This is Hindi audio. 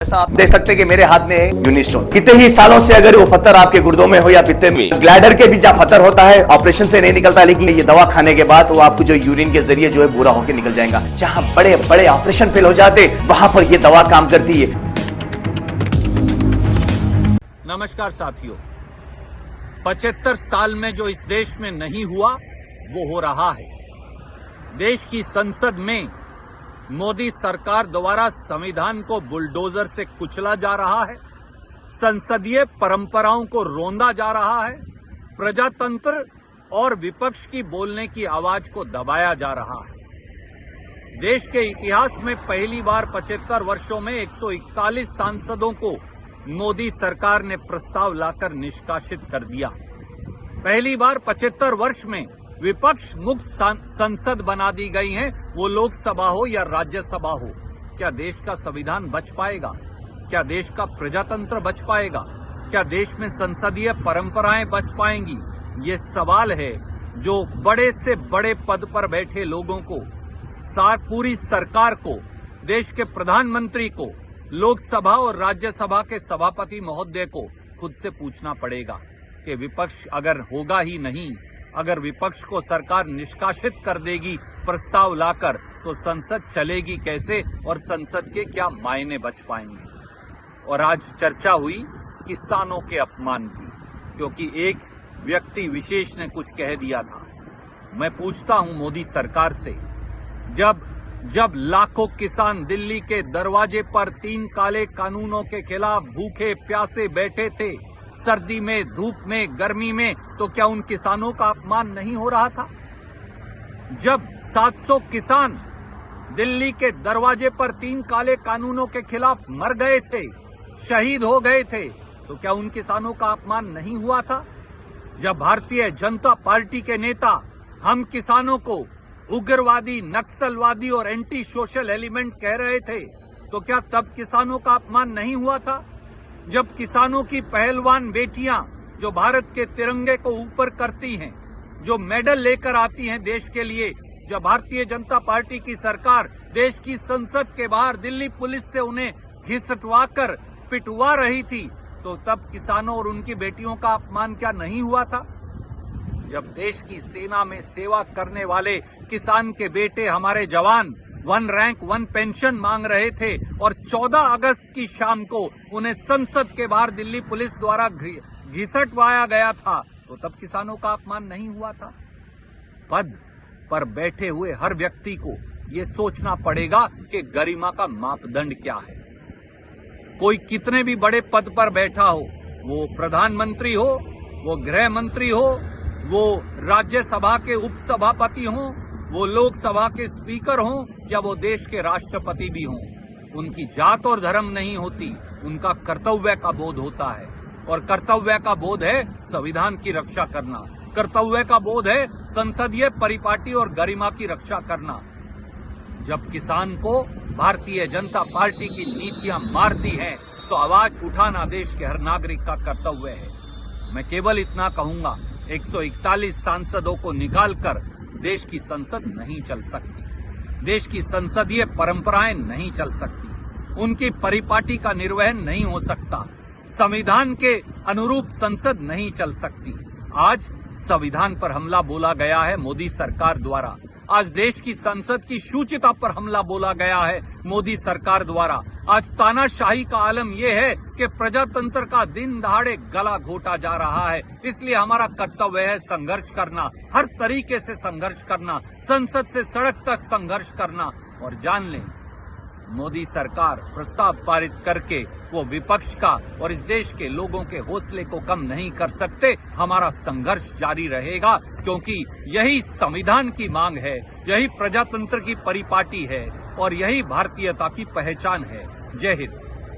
ऐसा आप देख सकते हैं कि मेरे हाथ में यूनिस्टोन कितने ही सालों से अगर वो पत्थर आपके गुर्दों में हो या पित्ते में, ग्लैडर के भी जहाँ पत्थर होता है ऑपरेशन से नहीं निकलता, लेकिन ये दवा खाने के बाद वो आपको जो यूरिन के जरिए जो है पूरा होकर निकल जाएगा। जहाँ बड़े बड़े ऑपरेशन फेल हो जाते वहां पर ये दवा काम करती है। नमस्कार साथियों, 75 साल में जो इस देश में नहीं हुआ वो हो रहा है। देश की संसद में मोदी सरकार द्वारा संविधान को बुलडोजर से कुचला जा रहा है, संसदीय परंपराओं को रोंदा जा रहा है, प्रजातंत्र और विपक्ष की बोलने की आवाज को दबाया जा रहा है। देश के इतिहास में पहली बार 75 वर्षों में 141 सांसदों को मोदी सरकार ने प्रस्ताव लाकर निष्कासित कर दिया। पहली बार 75 वर्ष में विपक्ष मुक्त संसद बना दी गई है, वो लोकसभा हो या राज्यसभा हो। क्या देश का संविधान बच पाएगा? क्या देश का प्रजातंत्र बच पाएगा? क्या देश में संसदीय परंपराएं बच पाएंगी? ये सवाल है जो बड़े से बड़े पद पर बैठे लोगों को, पूरी सरकार को, देश के प्रधानमंत्री को, लोकसभा और राज्यसभा के सभापति महोदय को खुद से पूछना पड़ेगा कि विपक्ष अगर होगा ही नहीं, अगर विपक्ष को सरकार निष्कासित कर देगी प्रस्ताव लाकर, तो संसद चलेगी कैसे और संसद के क्या मायने बच पाएंगे। और आज चर्चा हुई किसानों के अपमान की, क्योंकि एक व्यक्ति विशेष ने कुछ कह दिया था। मैं पूछता हूं मोदी सरकार से, जब लाखों किसान दिल्ली के दरवाजे पर 3 काले कानूनों के खिलाफ भूखे प्यासे बैठे थे, सर्दी में, धूप में, गर्मी में, तो क्या उन किसानों का अपमान नहीं हो रहा था? जब 700 किसान दिल्ली के दरवाजे पर 3 काले कानूनों के खिलाफ मर गए थे, शहीद हो गए थे, तो क्या उन किसानों का अपमान नहीं हुआ था? जब भारतीय जनता पार्टी के नेता हम किसानों को उग्रवादी, नक्सलवादी और एंटी सोशल एलिमेंट कह रहे थे, तो क्या तब किसानों का अपमान नहीं हुआ था? जब किसानों की पहलवान बेटियां जो भारत के तिरंगे को ऊपर करती हैं, जो मेडल लेकर आती हैं देश के लिए, जब भारतीय जनता पार्टी की सरकार देश की संसद के बाहर दिल्ली पुलिस से उन्हें घिसटवाकर पिटवा रही थी, तो तब किसानों और उनकी बेटियों का अपमान क्या नहीं हुआ था? जब देश की सेना में सेवा करने वाले किसान के बेटे, हमारे जवान 1 रैंक 1 पेंशन मांग रहे थे और 14 अगस्त की शाम को उन्हें संसद के बाहर दिल्ली पुलिस द्वारा घिसटवाया गया था, तो तब किसानों का अपमान नहीं हुआ था? पद पर बैठे हुए हर व्यक्ति को ये सोचना पड़ेगा कि गरिमा का मापदंड क्या है। कोई कितने भी बड़े पद पर बैठा हो, वो प्रधानमंत्री हो, वो गृह मंत्री हो, वो राज्यसभा के उपसभापति हों, वो लोकसभा के स्पीकर हों, या वो देश के राष्ट्रपति भी हों, उनकी जात और धर्म नहीं होती, उनका कर्तव्य का बोध होता है। और कर्तव्य का बोध है संविधान की रक्षा करना, कर्तव्य का बोध है संसदीय परिपाटी और गरिमा की रक्षा करना। जब किसान को भारतीय जनता पार्टी की नीतियां मारती हैं, तो आवाज उठाना देश के हर नागरिक का कर्तव्य है। मैं केवल इतना कहूंगा, 141 सांसदों को निकालकर देश की संसद नहीं चल सकती, देश की संसदीय परंपराएं नहीं चल सकती, उनकी परिपाटी का निर्वहन नहीं हो सकता, संविधान के अनुरूप संसद नहीं चल सकती। आज संविधान पर हमला बोला गया है मोदी सरकार द्वारा, आज देश की संसद की शुचिता पर हमला बोला गया है मोदी सरकार द्वारा। आज तानाशाही का आलम यह है कि प्रजातंत्र का दिन दहाड़े गला घोटा जा रहा है। इसलिए हमारा कर्तव्य है संघर्ष करना, हर तरीके से संघर्ष करना, संसद से सड़क तक संघर्ष करना। और जान लें, मोदी सरकार प्रस्ताव पारित करके वो विपक्ष का और इस देश के लोगों के हौसले को कम नहीं कर सकते। हमारा संघर्ष जारी रहेगा, क्योंकि यही संविधान की मांग है, यही प्रजातंत्र की परिपाटी है और यही भारतीयता की पहचान है। जय हिंद।